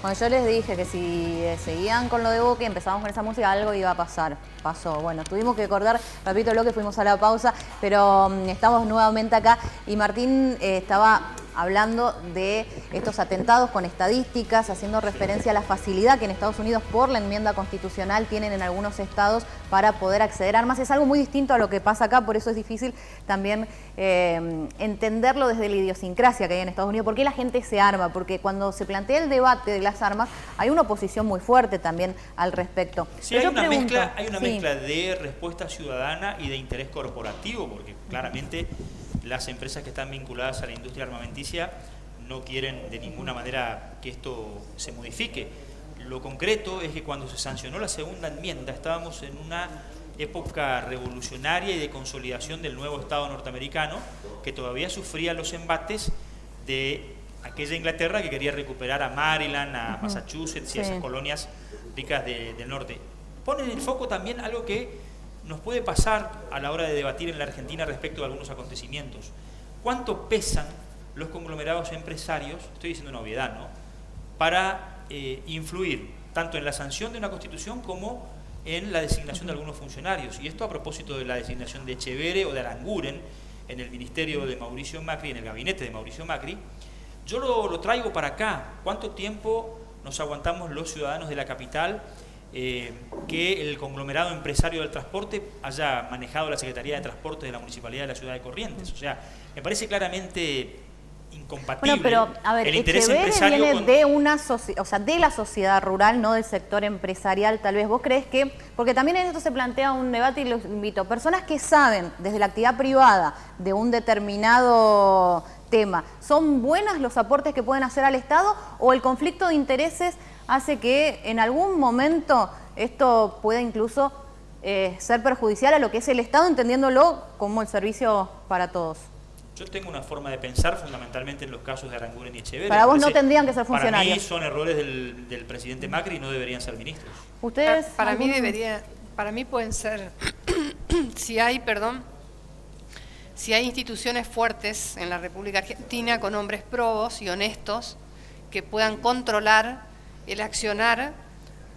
Bueno, yo les dije que si seguían con lo de Boca y empezábamos con esa música, algo iba a pasar. Pasó. Bueno, tuvimos que cortar, repito lo que fuimos a la pausa, pero estamos nuevamente acá y Martín estaba hablando de estos atentados con estadísticas, haciendo referencia a la facilidad que en Estados Unidos por la enmienda constitucional tienen en algunos estados para poder acceder a armas. Es algo muy distinto a lo que pasa acá, por eso es difícil también entenderlo desde la idiosincrasia que hay en Estados Unidos. ¿Por qué la gente se arma? Porque cuando se plantea el debate de las armas, hay una oposición muy fuerte también al respecto. Sí, hay una mezcla de respuesta ciudadana y de interés corporativo, porque claramente las empresas que están vinculadas a la industria armamenticia no quieren de ninguna manera que esto se modifique. Lo concreto es que cuando se sancionó la segunda enmienda estábamos en una época revolucionaria y de consolidación del nuevo Estado norteamericano que todavía sufría los embates de aquella Inglaterra que quería recuperar a Maryland, a Massachusetts y a esas colonias ricas del norte. Pone en el foco también algo que nos puede pasar a la hora de debatir en la Argentina respecto de algunos acontecimientos. ¿Cuánto pesan los conglomerados empresarios, estoy diciendo una obviedad, ¿no?, para influir tanto en la sanción de una constitución como en la designación de algunos funcionarios? Y esto a propósito de la designación de Etcheverre o de Aranguren en el ministerio de Mauricio Macri, en el gabinete de Mauricio Macri. Yo lo traigo para acá. ¿Cuánto tiempo nos aguantamos los ciudadanos de la capital que el conglomerado empresario del transporte haya manejado la Secretaría de Transporte de la Municipalidad de la Ciudad de Corrientes? O sea, me parece claramente incompatible. Bueno, pero a ver, el interés Etcheverre empresario viene de la sociedad rural, no del sector empresarial. Tal vez vos crees que, porque también en esto se plantea un debate y los invito, personas que saben desde la actividad privada de un determinado tema, ¿son buenos los aportes que pueden hacer al Estado o el conflicto de intereses hace que en algún momento esto pueda incluso ser perjudicial a lo que es el Estado, entendiéndolo como el servicio para todos? Yo tengo una forma de pensar fundamentalmente en los casos de Aranguren y Etcheverre. Para vos no tendrían que ser funcionarios. Para mí son errores del presidente Macri y no deberían ser ministros. ¿Ustedes? Para mí pueden ser, si hay instituciones fuertes en la República Argentina con hombres probos y honestos que puedan controlar el accionar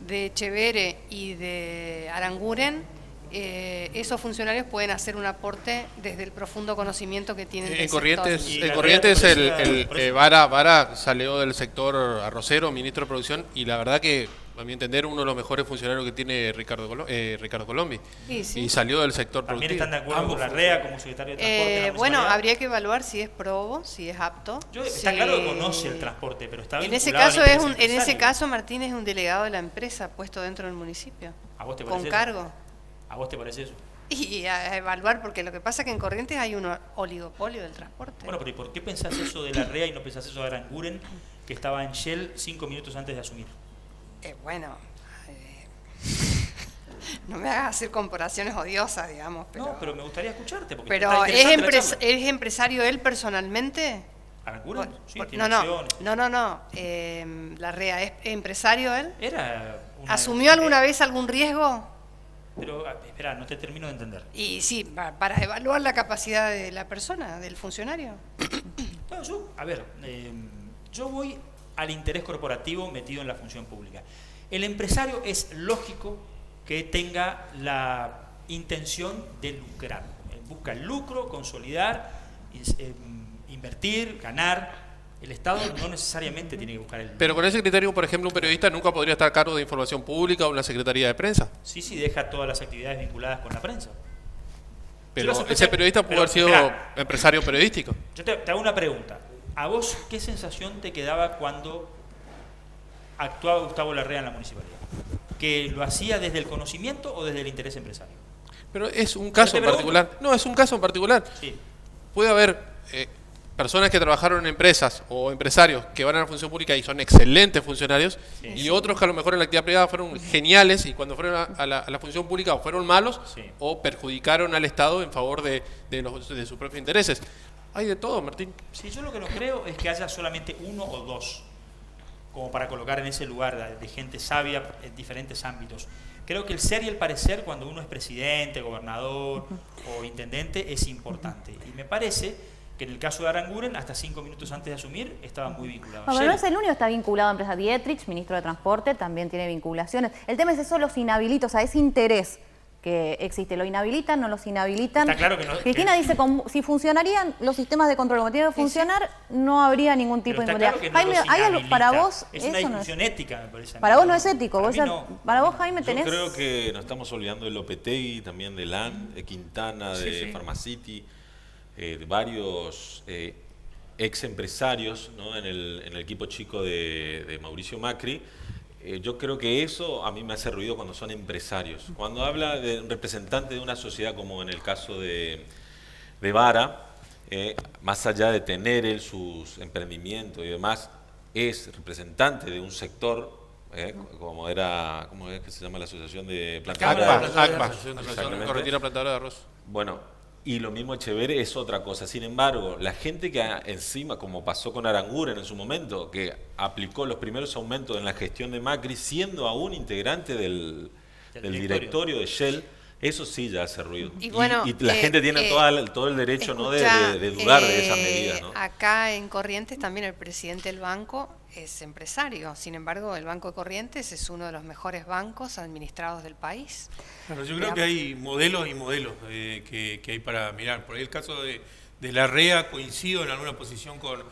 de Etcheverre y de Aranguren, esos funcionarios pueden hacer un aporte desde el profundo conocimiento que tienen del Corrientes, sector. en Corrientes Vara salió del sector arrocero, ministro de Producción, y la verdad que, a mi entender, uno de los mejores funcionarios que tiene Ricardo Colombi. Sí. Y salió del sector ¿También productivo. están de acuerdo con la REA como secretario de Transporte? Bueno, habría que evaluar si es probo, si es apto. Está claro que conoce el transporte, pero está en ese vinculado caso al en ese caso Martín es un delegado de la empresa puesto dentro del municipio. ¿A vos te parece con eso? cargo. ¿A vos te parece eso? Y a evaluar, porque lo que pasa es que en Corrientes hay un oligopolio del transporte. Bueno, pero ¿y por qué pensás eso de la REA y no pensás eso de Aranguren, que estaba en Shell 5 minutos antes de asumir? No me hagas hacer comparaciones odiosas, digamos. No, pero me gustaría escucharte. Porque pero ¿es empresario él personalmente? ¿Aranguren? Sí, No. La REA, ¿es empresario él? ¿Asumió alguna vez algún riesgo? Pero, espera, no te termino de entender. Y sí, para evaluar la capacidad de la persona, del funcionario. No, yo voy al interés corporativo metido en la función pública. El empresario es lógico que tenga la intención de lucrar. Busca el lucro, consolidar, invertir, ganar. El Estado no necesariamente tiene que buscar el lucro. Pero con ese criterio, por ejemplo, un periodista nunca podría estar a cargo de información pública o una secretaría de prensa. Sí, deja todas las actividades vinculadas con la prensa. Pero ese periodista pudo haber sido empresario periodístico. Yo te hago una pregunta. ¿A vos qué sensación te quedaba cuando actuaba Gustavo Larrea en la municipalidad? ¿Que lo hacía desde el conocimiento o desde el interés empresario? Pero es un caso en particular. No, es un caso en particular. Sí. Puede haber personas que trabajaron en empresas o empresarios que van a la función pública y son excelentes funcionarios, y otros que a lo mejor en la actividad privada fueron geniales y cuando fueron a la función pública o fueron malos o perjudicaron al Estado en favor de sus propios intereses. Hay de todo, Martín. Sí, yo lo que no creo es que haya solamente uno o dos como para colocar en ese lugar de gente sabia en diferentes ámbitos. Creo que el ser y el parecer cuando uno es presidente, gobernador o intendente es importante. Y me parece que en el caso de Aranguren, hasta 5 minutos antes de asumir, estaba muy vinculado a No, pero Shell. no es el único que está vinculado a empresas. Dietrich, ministro de Transporte, también tiene vinculaciones. El tema es eso, los inhabilita, o sea, ese interés que existe. ¿Lo inhabilitan? ¿No los inhabilitan? Está claro que no. Cristina dice, si funcionarían los sistemas de control como tienen que funcionar, no habría ningún tipo Pero de está inmunidad. claro que no los ¿hay algo inhabilita. para vos? Es una eso no discusión ética, me parece. Para vos no es ético. Para Vos mí no. Para vos, Jaime, tenés... Yo creo que nos estamos olvidando de Lopetegui, también de LAN, de Quintana, de Pharmacity, de varios ex empresarios, ¿no? en el equipo chico de Mauricio Macri. Yo creo que eso a mí me hace ruido cuando son empresarios. Cuando habla de un representante de una sociedad, como en el caso de Vara, más allá de tener él sus emprendimientos y demás, es representante de un sector, como ¿cómo es que se llama la asociación de plantadores de arroz? ACPA, Exactamente. Correntina Plantadora de Arroz. Bueno, y lo mismo Echeverri es otra cosa. Sin embargo, la gente que encima, como pasó con Aranguren en su momento, que aplicó los primeros aumentos en la gestión de Macri, siendo aún integrante del directorio de Shell, eso sí ya hace ruido. Y bueno, y la gente tiene todo el derecho, ¿no? de dudar de esas medidas, ¿no? Acá en Corrientes también el presidente del banco es empresario. Sin embargo, el Banco de Corrientes es uno de los mejores bancos administrados del país. Claro, yo creo que hay modelos y modelos que hay para mirar. Por ahí el caso de la REA, coincido en alguna posición con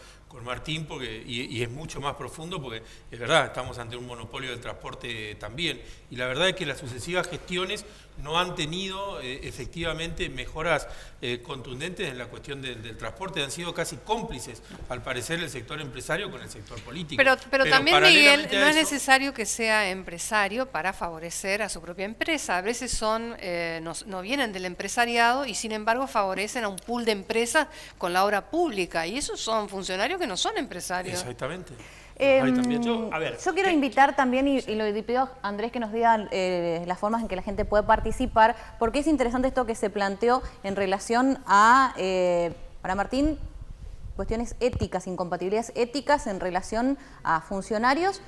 Martín, y es mucho más profundo, porque es verdad, estamos ante un monopolio del transporte también, y la verdad es que las sucesivas gestiones no han tenido efectivamente mejoras contundentes en la cuestión del transporte, han sido casi cómplices, al parecer, el sector empresario con el sector político. Pero también, Miguel, paralelamente a no es eso, necesario que sea empresario para favorecer a su propia empresa. A veces no vienen del empresariado y sin embargo favorecen a un pool de empresas con la obra pública, y esos son funcionarios que no son empresarios. Exactamente. Yo quiero invitar también, y lo pido a Andrés que nos diga las formas en que la gente puede participar, porque es interesante esto que se planteó en relación a, para Martín, cuestiones éticas, incompatibilidades éticas en relación a funcionarios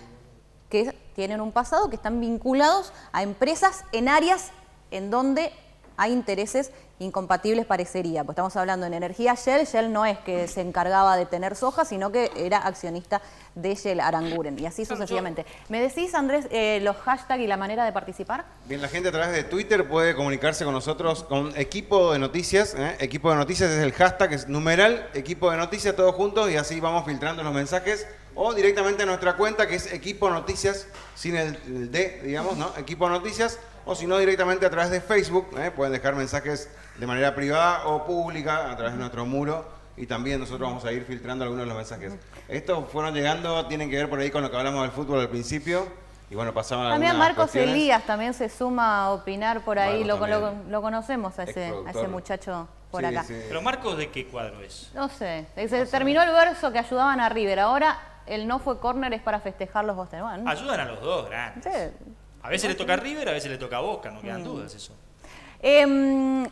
que tienen un pasado, que están vinculados a empresas en áreas en donde hay intereses incompatibles, parecería. Pues estamos hablando en energía Shell. Shell no es que se encargaba de tener soja, sino que era accionista de Shell Aranguren, y así sucesivamente. ¿Me decís, Andrés, los hashtags y la manera de participar? Bien, la gente a través de Twitter puede comunicarse con nosotros con Equipo de Noticias. Equipo de Noticias es el hashtag, es numeral, Equipo de Noticias, todos juntos, y así vamos filtrando los mensajes. O directamente a nuestra cuenta, que es Equipo Noticias, sin el D, digamos, ¿no? Equipo Noticias. O si no, directamente a través de Facebook, pueden dejar mensajes de manera privada o pública a través de nuestro muro, y también nosotros vamos a ir filtrando algunos de los mensajes. Estos fueron llegando, tienen que ver por ahí con lo que hablamos del fútbol al principio, y bueno, pasaban También algunas Marcos cuestiones. Elías también se suma a opinar por ahí, Marcos lo conocemos a ese exproductor. muchacho por Sí, acá. sí. ¿Pero Marcos de qué cuadro es? No sé, se terminó el verso que ayudaban a River, ahora el no fue córner es para festejar los Boston. Bueno, Ayudan a los dos grandes. sí. A veces le toca a River, a veces le toca a Boca, no quedan dudas eso.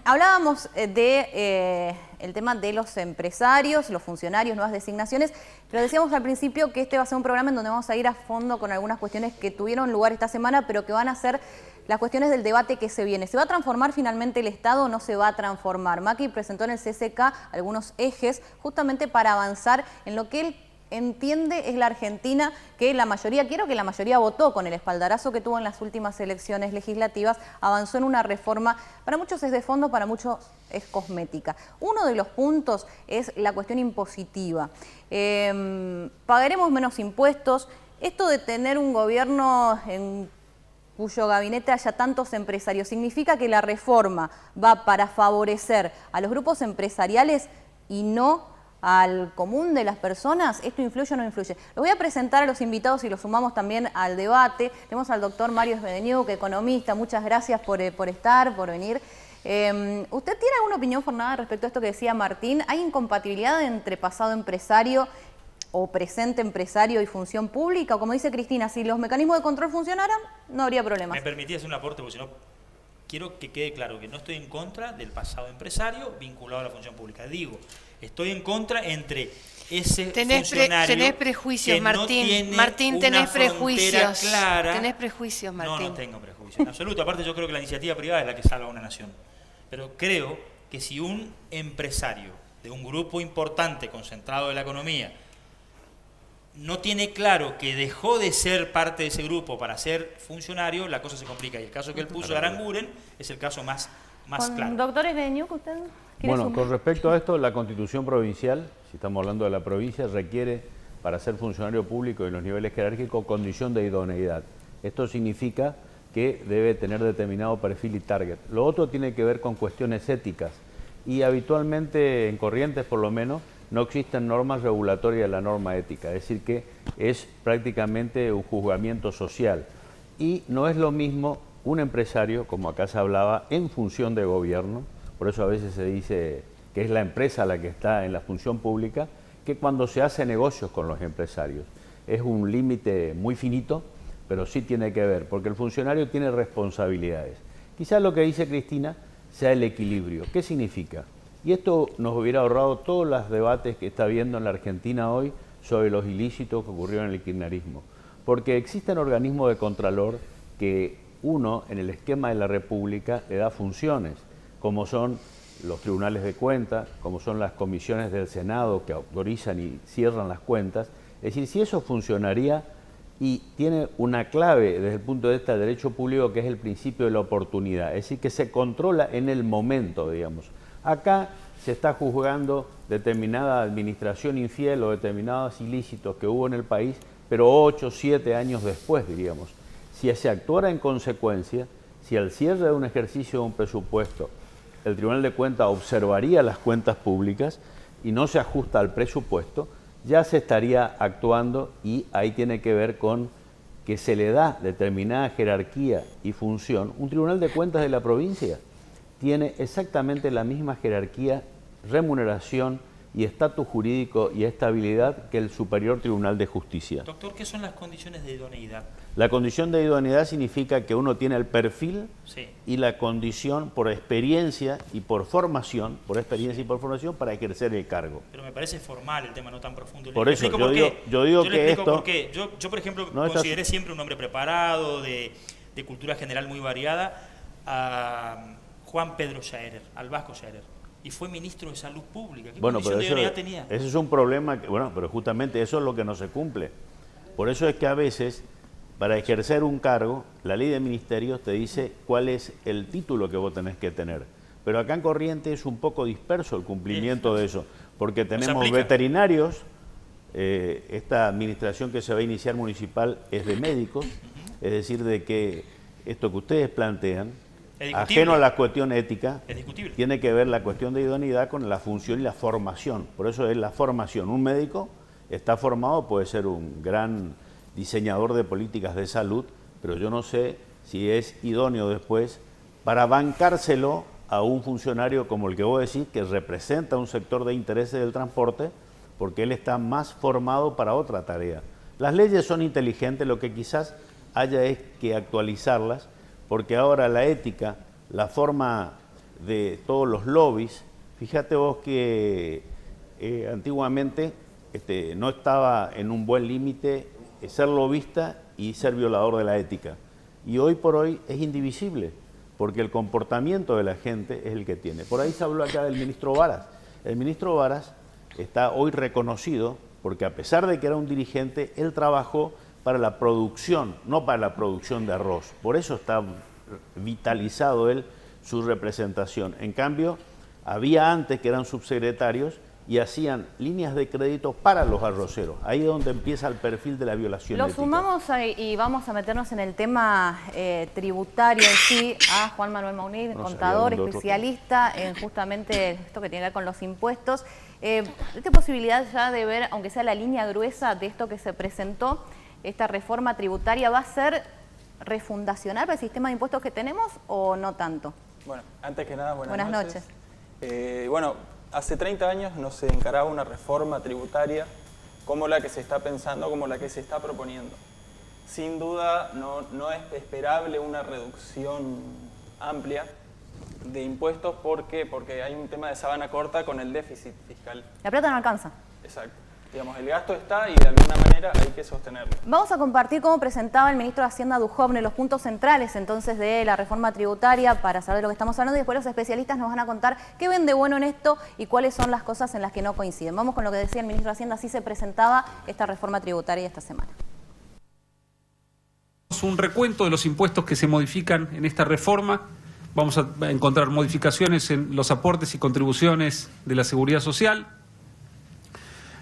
Hablábamos de el tema de los empresarios, los funcionarios, nuevas designaciones, pero decíamos al principio que este va a ser un programa en donde vamos a ir a fondo con algunas cuestiones que tuvieron lugar esta semana, pero que van a ser las cuestiones del debate que se viene. ¿Se va a transformar finalmente el Estado o no se va a transformar? Macri presentó en el CCK algunos ejes justamente para avanzar en lo que él entiende es la Argentina que la mayoría, quiero que la mayoría votó con el espaldarazo que tuvo en las últimas elecciones legislativas, avanzó en una reforma, para muchos es de fondo, para muchos es cosmética. Uno de los puntos es la cuestión impositiva. Pagaremos menos impuestos. Esto de tener un gobierno en cuyo gabinete haya tantos empresarios, ¿significa que la reforma va para favorecer a los grupos empresariales y no al común de las personas? ¿Esto influye o no influye? Los voy a presentar a los invitados y los sumamos también al debate. Tenemos al doctor Mario Svedeniuk, economista. Muchas gracias por estar, por venir. ¿Usted tiene alguna opinión formada respecto a esto que decía Martín? ¿Hay incompatibilidad entre pasado empresario o presente empresario y función pública? O como dice Cristina, si los mecanismos de control funcionaran, no habría problemas. ¿Me permití hacer un aporte? Porque si no, quiero que quede claro que no estoy en contra del pasado empresario vinculado a la función pública. Digo, estoy en contra entre ese funcionario tenés prejuicios, que Martín. no tiene Martín, una tenés frontera prejuicios. clara. Tenés prejuicios, Martín. No tengo prejuicios, en absoluto. Aparte, yo creo que la iniciativa privada es la que salva a una nación. Pero creo que si un empresario de un grupo importante concentrado de la economía no tiene claro que dejó de ser parte de ese grupo para ser funcionario, la cosa se complica. Y el caso que él puso de Aranguren es el caso más claro. Doctor Esbeñuc, ¿usted quiere Bueno, sumar? con respecto a esto, la Constitución provincial, si estamos hablando de la provincia, requiere para ser funcionario público en los niveles jerárquicos condición de idoneidad. Esto significa que debe tener determinado perfil y target. Lo otro tiene que ver con cuestiones éticas y habitualmente en Corrientes, por lo menos, no existen normas regulatorias de la norma ética, es decir que es prácticamente un juzgamiento social y no es lo mismo un empresario, como acá se hablaba, en función de gobierno, por eso a veces se dice que es la empresa la que está en la función pública, que cuando se hace negocios con los empresarios. Es un límite muy finito, pero sí tiene que ver, porque el funcionario tiene responsabilidades. Quizás lo que dice Cristina sea el equilibrio. ¿Qué significa? Y esto nos hubiera ahorrado todos los debates que está habiendo en la Argentina hoy sobre los ilícitos que ocurrieron en el kirchnerismo. Porque existen organismos de contralor que uno, en el esquema de la República, le da funciones, como son los tribunales de cuentas, como son las comisiones del Senado que autorizan y cierran las cuentas. Es decir, si eso funcionaría y tiene una clave desde el punto de vista del derecho público que es el principio de la oportunidad, es decir, que se controla en el momento, digamos. Acá se está juzgando determinada administración infiel o determinados ilícitos que hubo en el país, pero 8 o 7 años después, diríamos. Si se actuara en consecuencia, si al cierre de un ejercicio de un presupuesto el Tribunal de Cuentas observaría las cuentas públicas y no se ajusta al presupuesto, ya se estaría actuando y ahí tiene que ver con que se le da determinada jerarquía y función. Un Tribunal de Cuentas de la provincia tiene exactamente la misma jerarquía, remuneración y estatus jurídico y estabilidad que el Superior Tribunal de Justicia. Doctor, ¿qué son las condiciones de idoneidad? La condición de idoneidad significa que uno tiene el perfil Sí. y la condición por experiencia y por formación, para ejercer el cargo. Pero me parece formal el tema, no tan profundo. Por Le eso, explico por qué. yo digo le que explico esto... por qué. Yo, por ejemplo, No está- consideré siempre un hombre preparado, de cultura general muy variada, a Juan Pedro Scherer, al Vasco Scherer. Y fue ministro de Salud Pública. ¿Qué Bueno, condición pero de eso, idoneidad tenía? ese es un problema, pero justamente eso es lo que no se cumple. Por eso es que a veces, para ejercer un cargo, la ley de ministerios te dice cuál es el título que vos tenés que tener. Pero acá en Corrientes es un poco disperso el cumplimiento de eso, porque tenemos aplica. veterinarios, esta administración que se va a iniciar municipal es de médicos, es decir, de que esto que ustedes plantean, Es discutible. ajeno a la cuestión ética, Es discutible. tiene que ver la cuestión de idoneidad con la función y la formación. Por eso es la formación. Un médico está formado, puede ser un gran diseñador de políticas de salud, pero yo no sé si es idóneo después para bancárselo a un funcionario como el que vos decís, que representa un sector de intereses del transporte, porque él está más formado para otra tarea. Las leyes son inteligentes, lo que quizás haya es que actualizarlas, porque ahora la ética, la forma de todos los lobbies, fíjate vos que antiguamente no estaba en un buen límite ser lobista y ser violador de la ética. Y hoy por hoy es indivisible, porque el comportamiento de la gente es el que tiene. Por ahí se habló acá del ministro Varas. El ministro Varas está hoy reconocido porque a pesar de que era un dirigente, él trabajó para la producción, no para la producción de arroz. Por eso está vitalizado él su representación. En cambio, había antes que eran subsecretarios y hacían líneas de crédito para los arroceros. Ahí es donde empieza el perfil de la violación Lo ética. sumamos y vamos a meternos en el tema tributario en sí a Juan Manuel Maunid, No contador, sabía dónde otro especialista en justamente esto que tiene que ver con los impuestos. ¿Esta posibilidad ya de ver, aunque sea la línea gruesa de esto que se presentó, esta reforma tributaria, va a ser refundacional para el sistema de impuestos que tenemos o no tanto? Bueno, antes que nada, Buenas noches. Bueno, hace 30 años no se encaraba una reforma tributaria como la que se está pensando, como la que se está proponiendo. Sin duda no es esperable una reducción amplia de impuestos. ¿Por qué? Porque hay un tema de sábana corta con el déficit fiscal. La plata no alcanza. Exacto. Digamos, el gasto está y de alguna manera hay que sostenerlo. Vamos a compartir cómo presentaba el ministro de Hacienda Duhovne los puntos centrales entonces de la reforma tributaria para saber de lo que estamos hablando y después los especialistas nos van a contar qué ven de bueno en esto y cuáles son las cosas en las que no coinciden. Vamos con lo que decía el ministro de Hacienda, así se presentaba esta reforma tributaria esta semana. Un recuento de los impuestos que se modifican en esta reforma. Vamos a encontrar modificaciones en los aportes y contribuciones de la Seguridad Social,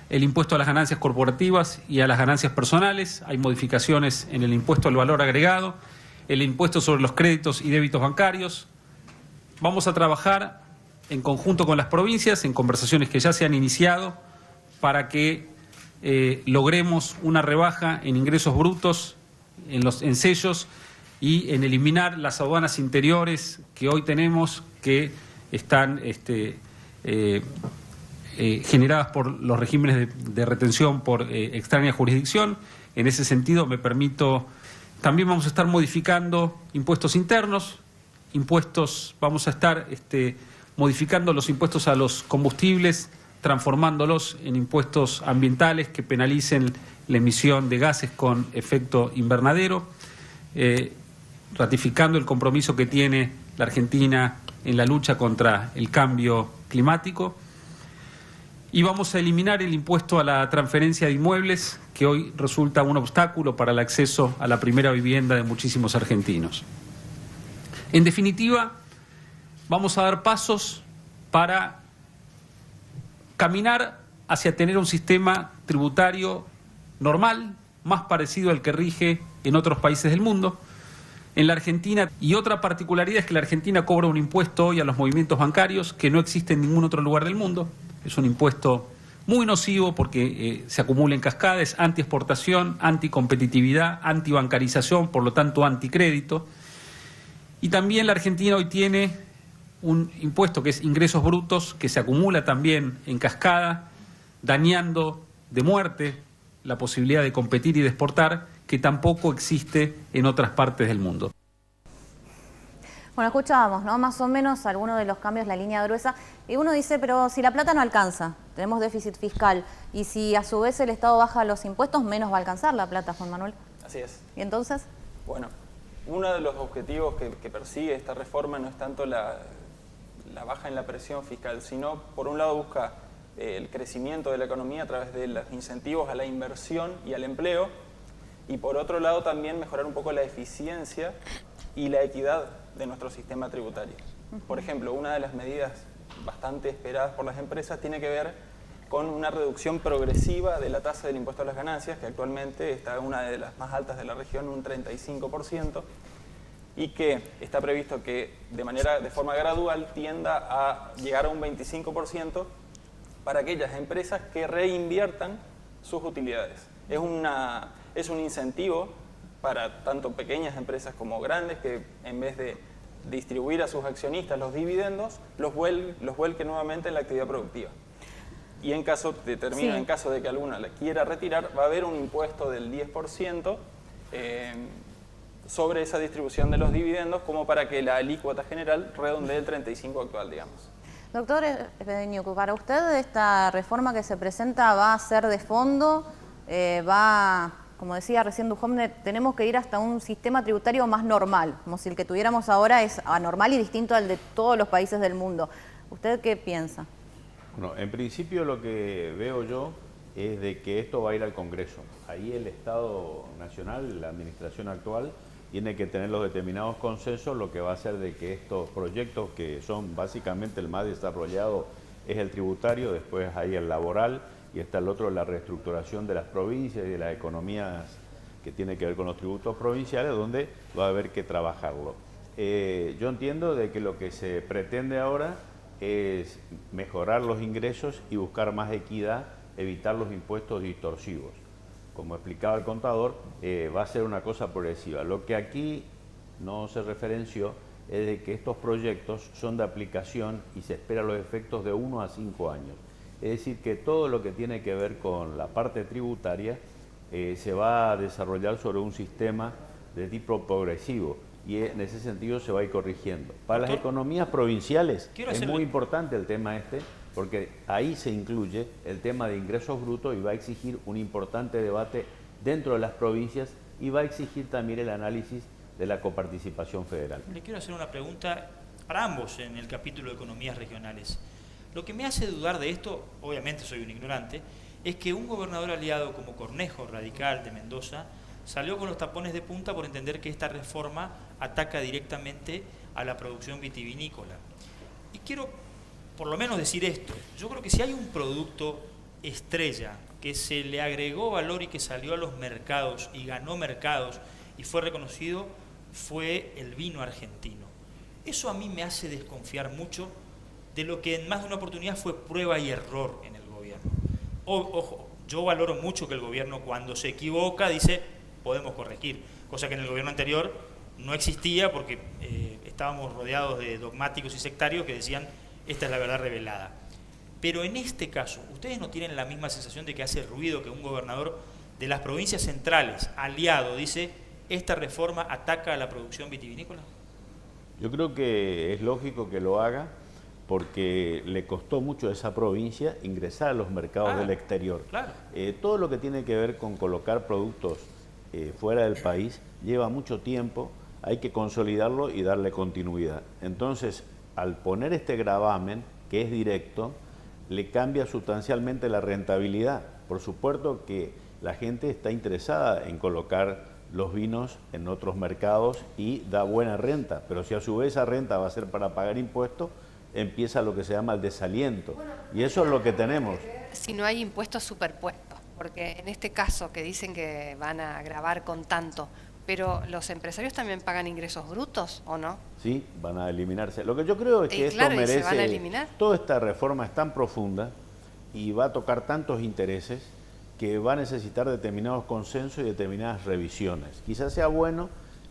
el impuesto a las ganancias corporativas y a las ganancias personales, hay modificaciones en el impuesto al valor agregado, el impuesto sobre los créditos y débitos bancarios. Vamos a trabajar en conjunto con las provincias, en conversaciones que ya se han iniciado, para que logremos una rebaja en ingresos brutos, en sellos y en eliminar las aduanas interiores que hoy tenemos, que están generadas por los regímenes de retención por extraña jurisdicción. En ese sentido, me permito, también vamos a estar modificando impuestos internos, vamos a estar modificando los impuestos a los combustibles, transformándolos en impuestos ambientales que penalicen la emisión de gases con efecto invernadero, ratificando el compromiso que tiene la Argentina en la lucha contra el cambio climático. Y vamos a eliminar el impuesto a la transferencia de inmuebles, que hoy resulta un obstáculo para el acceso a la primera vivienda de muchísimos argentinos. En definitiva, vamos a dar pasos para caminar hacia tener un sistema tributario normal, más parecido al que rige en otros países del mundo. En la Argentina, y otra particularidad es que la Argentina cobra un impuesto hoy a los movimientos bancarios que no existe en ningún otro lugar del mundo. Es un impuesto muy nocivo porque se acumula en cascada, es anti-exportación, anticompetitividad, antibancarización, por lo tanto anticrédito. Y también la Argentina hoy tiene un impuesto que es ingresos brutos, que se acumula también en cascada, dañando de muerte la posibilidad de competir y de exportar, que tampoco existe en otras partes del mundo. Bueno, escuchábamos, ¿no? Más o menos algunos de los cambios, la línea gruesa, y uno dice, pero si la plata no alcanza, tenemos déficit fiscal, y si a su vez el Estado baja los impuestos, menos va a alcanzar la plata, Juan Manuel. Así es. ¿Y entonces? Bueno, uno de los objetivos que persigue esta reforma no es tanto la baja en la presión fiscal, sino, por un lado, busca el crecimiento de la economía a través de los incentivos a la inversión y al empleo, y por otro lado también mejorar un poco la eficiencia y la equidad de nuestro sistema tributario. Por ejemplo, una de las medidas bastante esperadas por las empresas tiene que ver con una reducción progresiva de la tasa del impuesto a las ganancias, que actualmente está en una de las más altas de la región, un 35%, y que está previsto que de forma gradual tienda a llegar a un 25% para aquellas empresas que reinviertan sus utilidades. Es un incentivo para tanto pequeñas empresas como grandes, que en vez de distribuir a sus accionistas los dividendos, los vuelque nuevamente en la actividad productiva. Y en caso de que alguna la quiera retirar, va a haber un impuesto del 10% sobre esa distribución de los dividendos, como para que la alícuota general redondee el 35% actual, digamos. Doctor Epedeñuco, para usted esta reforma que se presenta va a ser de fondo, como decía recién Duhovne, tenemos que ir hasta un sistema tributario más normal, como si el que tuviéramos ahora es anormal y distinto al de todos los países del mundo. ¿Usted qué piensa? Bueno, en principio lo que veo yo es de que esto va a ir al Congreso. Ahí el Estado Nacional, la administración actual, tiene que tener los determinados consensos, lo que va a hacer de que estos proyectos, que son básicamente el más desarrollado, es el tributario, después hay el laboral, y está el otro, la reestructuración de las provincias y de las economías que tiene que ver con los tributos provinciales, donde va a haber que trabajarlo. Yo entiendo de que lo que se pretende ahora es mejorar los ingresos y buscar más equidad, evitar los impuestos distorsivos. Como explicaba el contador, va a ser una cosa progresiva. Lo que aquí no se referenció es de que estos proyectos son de aplicación y se esperan los efectos de 1 a 5 años. Es decir, que todo lo que tiene que ver con la parte tributaria se va a desarrollar sobre un sistema de tipo progresivo y en ese sentido se va a ir corrigiendo. Para las economías provinciales es muy importante el tema porque ahí se incluye el tema de ingresos brutos y va a exigir un importante debate dentro de las provincias y va a exigir también el análisis de la coparticipación federal. Le quiero hacer una pregunta para ambos en el capítulo de economías regionales. Lo que me hace dudar de esto, obviamente soy un ignorante, es que un gobernador aliado como Cornejo, radical de Mendoza, salió con los tapones de punta por entender que esta reforma ataca directamente a la producción vitivinícola. Y quiero por lo menos decir esto, yo creo que si hay un producto estrella que se le agregó valor y que salió a los mercados y ganó mercados y fue reconocido, fue el vino argentino. Eso a mí me hace desconfiar mucho de lo que en más de una oportunidad fue prueba y error en el gobierno. Ojo, yo valoro mucho que el gobierno cuando se equivoca dice podemos corregir, cosa que en el gobierno anterior no existía porque estábamos rodeados de dogmáticos y sectarios que decían esta es la verdad revelada. Pero en este caso, ¿ustedes no tienen la misma sensación de que hace ruido que un gobernador de las provincias centrales, aliado, dice esta reforma ataca a la producción vitivinícola? Yo creo que es lógico que lo haga porque le costó mucho a esa provincia ingresar a los mercados del exterior. Claro. Todo lo que tiene que ver con colocar productos fuera del país lleva mucho tiempo, hay que consolidarlo y darle continuidad. Entonces, al poner este gravamen, que es directo, le cambia sustancialmente la rentabilidad. Por supuesto que la gente está interesada en colocar los vinos en otros mercados y da buena renta, pero si a su vez esa renta va a ser para pagar impuestos, empieza lo que se llama el desaliento. Y eso es lo que tenemos. Si no hay impuestos superpuestos, porque en este caso que dicen que van a gravar con tanto, pero ¿los empresarios también pagan ingresos brutos o no? Sí, van a eliminarse. Lo que yo creo es que esto claro, merece... ¿y se van a eliminar? Toda esta reforma es tan profunda y va a tocar tantos intereses que va a necesitar determinados consensos y determinadas revisiones. Quizás sea bueno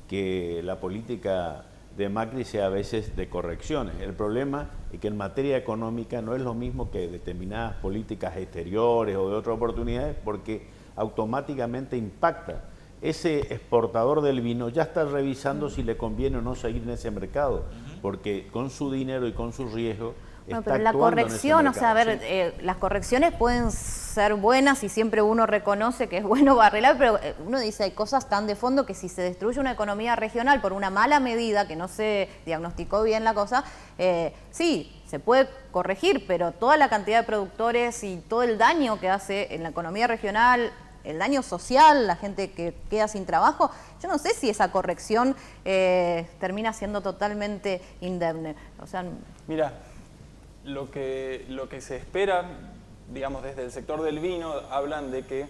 que la política de Macri sea a veces de correcciones. El problema es que en materia económica no es lo mismo que determinadas políticas exteriores o de otras oportunidades porque automáticamente impacta. Ese exportador del vino ya está revisando si le conviene o no seguir en ese mercado, porque con su dinero y con su riesgo está pero la actuando corrección, en o ese sea, a mercado, ver, las correcciones pueden ser buenas y siempre uno reconoce que es bueno arreglar, pero uno dice hay cosas tan de fondo que si se destruye una economía regional por una mala medida, que no se diagnosticó bien la cosa, sí, se puede corregir, pero toda la cantidad de productores y todo el daño que hace en la economía regional, el daño social, la gente que queda sin trabajo, yo no sé si esa corrección termina siendo totalmente indemne. O sea, mira, lo que se espera, digamos, desde el sector del vino, hablan de que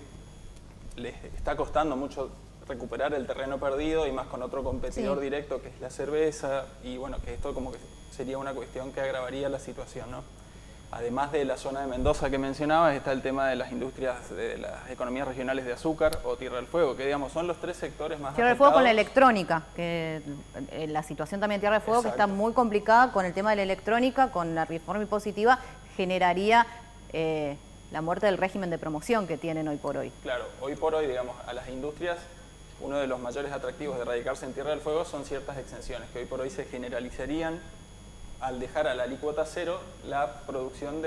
les está costando mucho recuperar el terreno perdido y más con otro competidor directo que es la cerveza, y bueno, que esto como que sería una cuestión que agravaría la situación, ¿no? Además de la zona de Mendoza que mencionabas, está el tema de las industrias, de las economías regionales de azúcar o Tierra del Fuego, que digamos son los tres sectores más Tierra del Fuego con la electrónica, que la situación también de Tierra del Fuego, Exacto, que está muy complicada con el tema de la electrónica, con la reforma impositiva, generaría la muerte del régimen de promoción que tienen hoy por hoy. Claro, hoy por hoy, digamos, a las industrias, uno de los mayores atractivos de radicarse en Tierra del Fuego son ciertas exenciones, que hoy por hoy se generalizarían al dejar a la alícuota cero la producción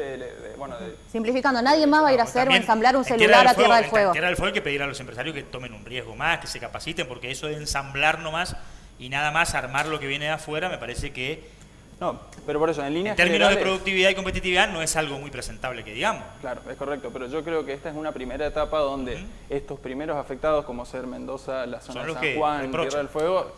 bueno, simplificando, nadie más va a ir a hacer o También ensamblar un en celular a Tierra del Fuego. En Tierra del Fuego hay que pedir a los empresarios que tomen un riesgo más, que se capaciten, porque eso de ensamblar nomás y nada más armar lo que viene de afuera me parece que no, pero por eso, en líneas términos de generales, productividad y competitividad no es algo muy presentable que digamos. Claro, es correcto, pero yo creo que esta es una primera etapa donde estos primeros afectados, como ser Mendoza, la zona de San Juan, Tierra del Fuego,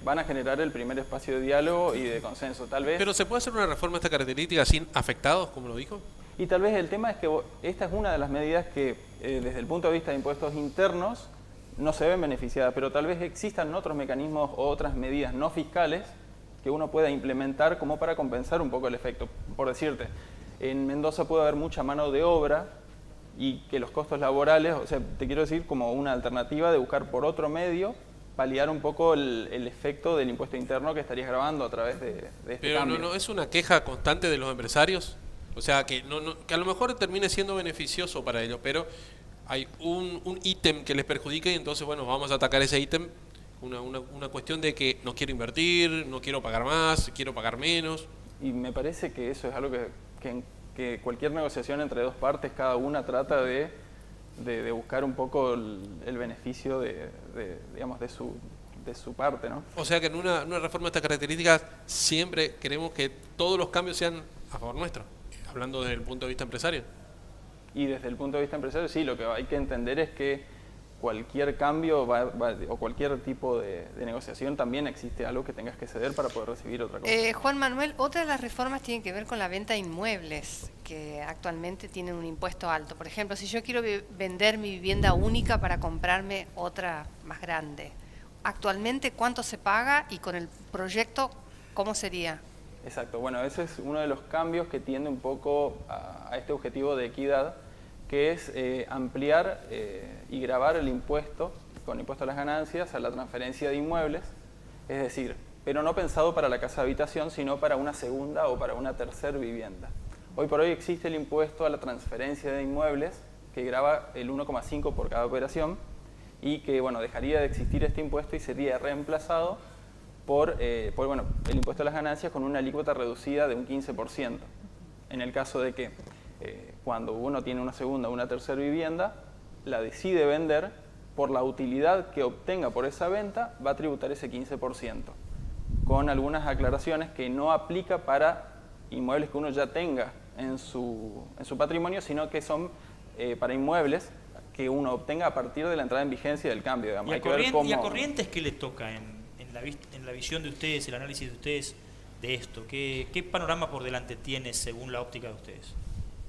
van a generar el primer espacio de diálogo y de consenso, tal vez. ¿Pero se puede hacer una reforma de esta característica sin afectados, como lo dijo? Y tal vez el tema es que esta es una de las medidas que, desde el punto de vista de impuestos internos, no se ven beneficiadas, pero tal vez existan otros mecanismos o otras medidas no fiscales que uno pueda implementar como para compensar un poco el efecto. Por decirte, en Mendoza puede haber mucha mano de obra y que los costos laborales, o sea, te quiero decir como una alternativa de buscar por otro medio paliar un poco el efecto del impuesto interno que estarías grabando a través de este pero cambio. ¿no es una queja constante de los empresarios? O sea, que que a lo mejor termine siendo beneficioso para ellos, pero hay un ítem que les perjudica y entonces, bueno, vamos a atacar ese ítem. Una cuestión de que no quiero invertir, no quiero pagar más, quiero pagar menos. Y me parece que eso es algo que que cualquier negociación entre dos partes, cada una trata de buscar un poco el beneficio digamos, de su parte, ¿no? O sea que en una reforma de estas características siempre queremos que todos los cambios sean a favor nuestro, hablando desde el punto de vista empresario. Y desde el punto de vista empresario, sí, lo que hay que entender es que cualquier cambio o cualquier tipo de negociación también existe algo que tengas que ceder para poder recibir otra cosa. Juan Manuel, otra de las reformas tiene que ver con la venta de inmuebles, que actualmente tienen un impuesto alto. Por ejemplo, si yo quiero vender mi vivienda única para comprarme otra más grande, actualmente ¿cuánto se paga? Y con el proyecto, ¿cómo sería? Exacto, bueno, ese es uno de los cambios que tiende un poco a este objetivo de equidad, que es ampliar y gravar el impuesto, con impuesto a las ganancias, a la transferencia de inmuebles, es decir, pero no pensado para la casa habitación, sino para una segunda o para una tercera vivienda. Hoy por hoy existe el impuesto a la transferencia de inmuebles, que grava el 1,5 por cada operación, y que bueno, dejaría de existir este impuesto y sería reemplazado por el impuesto a las ganancias con una alícuota reducida de un 15%. En el caso de que cuando uno tiene una segunda o una tercera vivienda, la decide vender, por la utilidad que obtenga por esa venta, va a tributar ese 15%, con algunas aclaraciones que no aplica para inmuebles que uno ya tenga en su patrimonio, sino que son para inmuebles que uno obtenga a partir de la entrada en vigencia del cambio. Digamos. ¿Y a Corrientes qué le toca en la visión de ustedes, el análisis de ustedes de esto? ¿Qué panorama por delante tiene según la óptica de ustedes?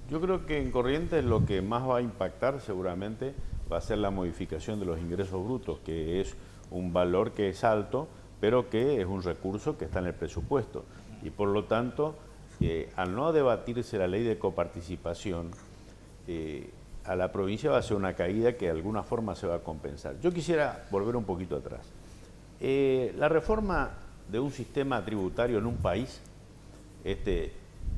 Yo creo que en Corrientes lo que más va a impactar seguramente va a ser la modificación de los ingresos brutos, que es un valor que es alto, pero que es un recurso que está en el presupuesto. Y por lo tanto, al no debatirse la ley de coparticipación, a la provincia va a ser una caída que de alguna forma se va a compensar. Yo quisiera volver un poquito atrás. La reforma de un sistema tributario en un país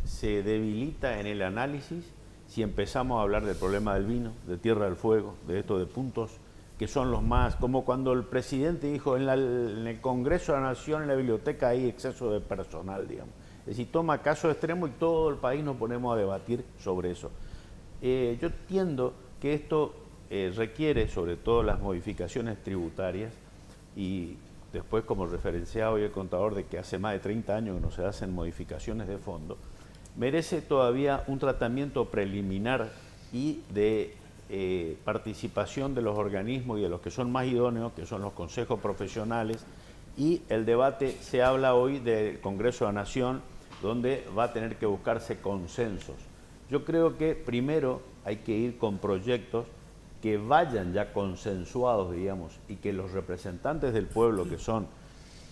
se debilita en el análisis si empezamos a hablar del problema del vino, de Tierra del Fuego, de estos de puntos, que son los más, como cuando el presidente dijo en el Congreso de la Nación, en la biblioteca hay exceso de personal, digamos. Es decir, toma casos extremos y todo el país nos ponemos a debatir sobre eso. Yo entiendo que esto requiere sobre todo las modificaciones tributarias y después, como referenciaba hoy el contador de que hace más de 30 años que no se hacen modificaciones de fondo, merece todavía un tratamiento preliminar y de participación de los organismos y de los que son más idóneos, que son los consejos profesionales, y el debate, se habla hoy del Congreso de la Nación, donde va a tener que buscarse consensos. Yo creo que primero hay que ir con proyectos que vayan ya consensuados, digamos, y que los representantes del pueblo, que son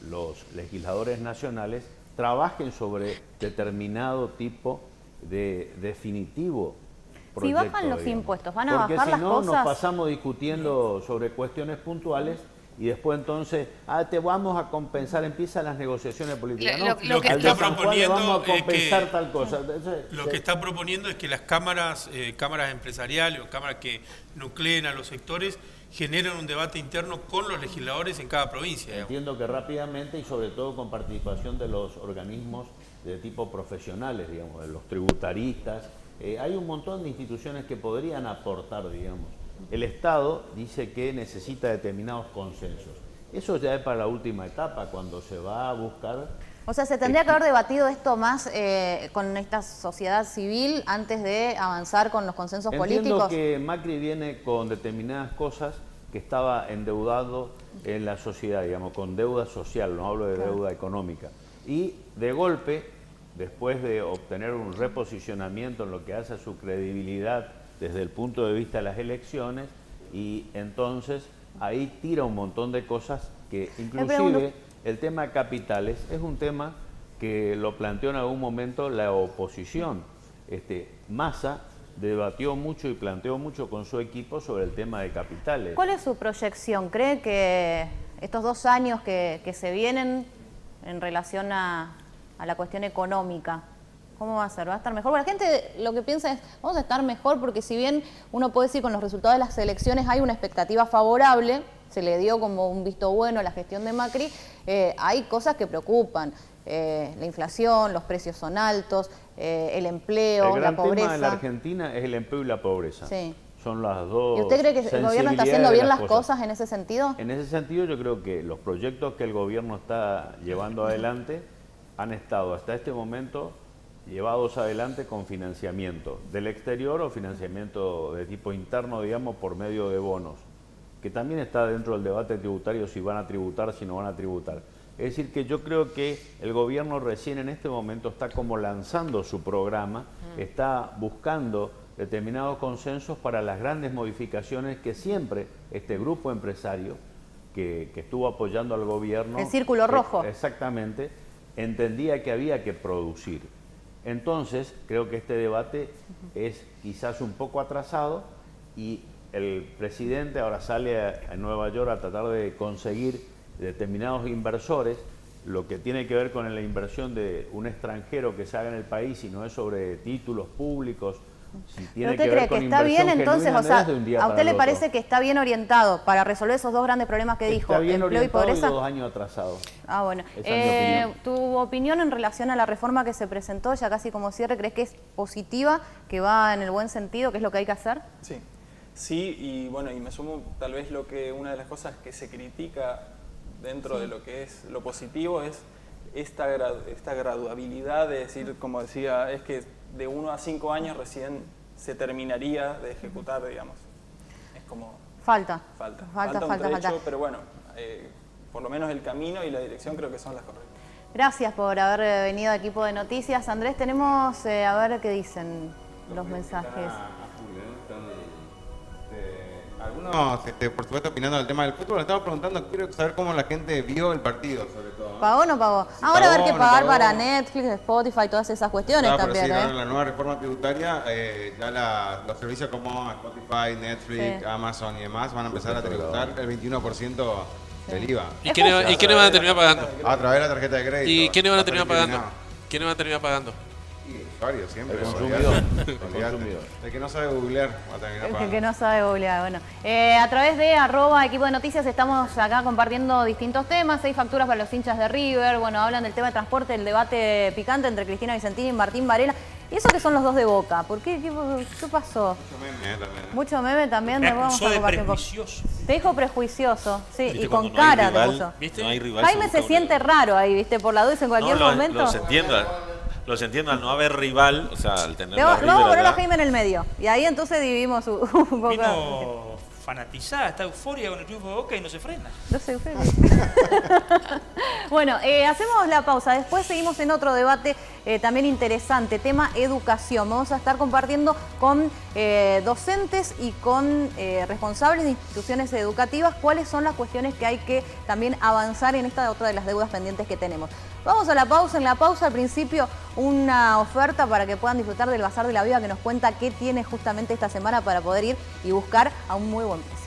los legisladores nacionales, trabajen sobre determinado tipo de definitivo proyecto. Si bajan los impuestos, ¿van a bajar las cosas? Porque si no, nos pasamos discutiendo sobre cuestiones puntuales y después entonces, te vamos a compensar, empiezan las negociaciones políticas. Lo que está proponiendo vamos a compensar tal cosa. Lo que está proponiendo es que las cámaras empresariales o cámaras que nucleen a los sectores generan un debate interno con los legisladores en cada provincia. Entiendo que rápidamente y sobre todo con participación de los organismos de tipo profesionales, digamos, de los tributaristas. Hay un montón de instituciones que podrían aportar, digamos. El Estado dice que necesita determinados consensos. Eso ya es para la última etapa, cuando se va a buscar... O sea, se tendría que haber debatido esto más con esta sociedad civil antes de avanzar con los consensos políticos. Entiendo que Macri viene con determinadas cosas que estaba endeudado en la sociedad, digamos, con deuda social, no hablo de deuda económica. Y de golpe, después de obtener un reposicionamiento en lo que hace a su credibilidad desde el punto de vista de las elecciones, y entonces ahí tira un montón de cosas que inclusive el tema de capitales es un tema que lo planteó en algún momento la oposición. Massa debatió mucho y planteó mucho con su equipo sobre el tema de capitales. ¿Cuál es su proyección? ¿Cree que estos 2 años que se vienen en relación a la cuestión económica, cómo va a ser? ¿Va a estar mejor? Bueno, la gente lo que piensa es, vamos a estar mejor, porque si bien uno puede decir con los resultados de las elecciones hay una expectativa favorable, se le dio como un visto bueno a la gestión de Macri, hay cosas que preocupan. la inflación, los precios son altos, el empleo, la pobreza. El gran tema de la Argentina es el empleo y la pobreza. Sí. Son las dos. ¿Y usted cree que el gobierno está haciendo bien las cosas en ese sentido? En ese sentido yo creo que los proyectos que el gobierno está llevando adelante han estado hasta este momento llevados adelante con financiamiento del exterior o financiamiento de tipo interno, digamos, por medio de bonos, que también está dentro del debate tributario si van a tributar, si no van a tributar. Es decir, que yo creo que el gobierno recién en este momento está como lanzando su programa, está buscando determinados consensos para las grandes modificaciones que siempre este grupo empresario que estuvo apoyando al gobierno... El círculo rojo. Exactamente, entendía que había que producir. Entonces, creo que este debate es quizás un poco atrasado y el presidente ahora sale a Nueva York a tratar de conseguir determinados inversores, lo que tiene que ver con la inversión de un extranjero que se haga en el país y no es sobre títulos públicos. Si tiene ¿Usted que cree ver con que está bien entonces? genuina, O sea, no es de un día ¿a para usted el le otro. parece que está bien orientado para resolver esos dos grandes problemas que dijo, Está bien empleo y orientado pobreza? y 2 años atrasado. Ah, bueno. Esa es mi opinión. ¿Tu opinión en relación a la reforma que se presentó, ya casi como cierre, crees que es positiva, que va en el buen sentido, que es lo que hay que hacer? Sí, sí, y bueno, y me sumo tal vez una de las cosas que se critica dentro de lo que es lo positivo es esta graduabilidad de decir, como decía, es que de 1 a 5 años recién se terminaría de ejecutar, digamos. Es como... Falta un trecho, pero bueno, por lo menos el camino y la dirección creo que son las correctas. Gracias por haber venido a Equipo de Noticias. Andrés, tenemos, a ver qué dicen los mensajes. Algunos, por supuesto, opinando del tema del fútbol. Le estamos preguntando, quiero saber cómo la gente vio el partido, sobre todo. ¿Pagó o no pagó? Si Ahora pagó, haber que no pagar pagó. para Netflix, Spotify, todas esas cuestiones Estaba por también, decir, ahora la nueva reforma tributaria, ya los servicios como Spotify, Netflix, Sí. Amazon y demás van a empezar a tributar el 21% del IVA. ¿Y quiénes van a terminar pagando? A través de la tarjeta de crédito. ¿Y quiénes van a Va terminar ser pagando? eliminado. ¿Quiénes van a terminar pagando? Y el usuario siempre. El consumidor. olvidate. El consumidor. El que no sabe googlear va a terminar El pagando. que no sabe googlear, bueno. A través de @Equipo de Noticias estamos acá compartiendo distintos temas. 6 facturas para los hinchas de River. Bueno, hablan del tema de transporte, el debate picante entre Cristina Vicentini y Martín Varela. ¿Y eso que son los dos de Boca? ¿Por qué? ¿Qué pasó? Mucho meme, también. Mucho meme también. Me Vamos acusó a de compartir un poco. prejuicioso. Te dijo prejuicioso, sí, ¿Viste y con cuando no hay cara te rival? puso. ¿Viste? No hay rival, Jaime busca se siente raro ahí, ¿viste? Por la duda en cualquier momento. Los entiendo al no haber rival, o sea, al tener Le la vamos a River poner a acá. Jaime en el medio. Y ahí entonces dividimos un poco. Vino fanatizada, está euforia con el triunfo de Boca y no se frena. No sé, usted. Bueno, hacemos la pausa. Después seguimos en otro debate también interesante, tema educación. Vamos a estar compartiendo con docentes y con responsables de instituciones educativas cuáles son las cuestiones que hay que también avanzar en esta otra de las deudas pendientes que tenemos. Vamos a la pausa. En la pausa, al principio, una oferta para que puedan disfrutar del Bazar de la Vida que nos cuenta qué tiene justamente esta semana para poder ir y buscar a un muy buen precio.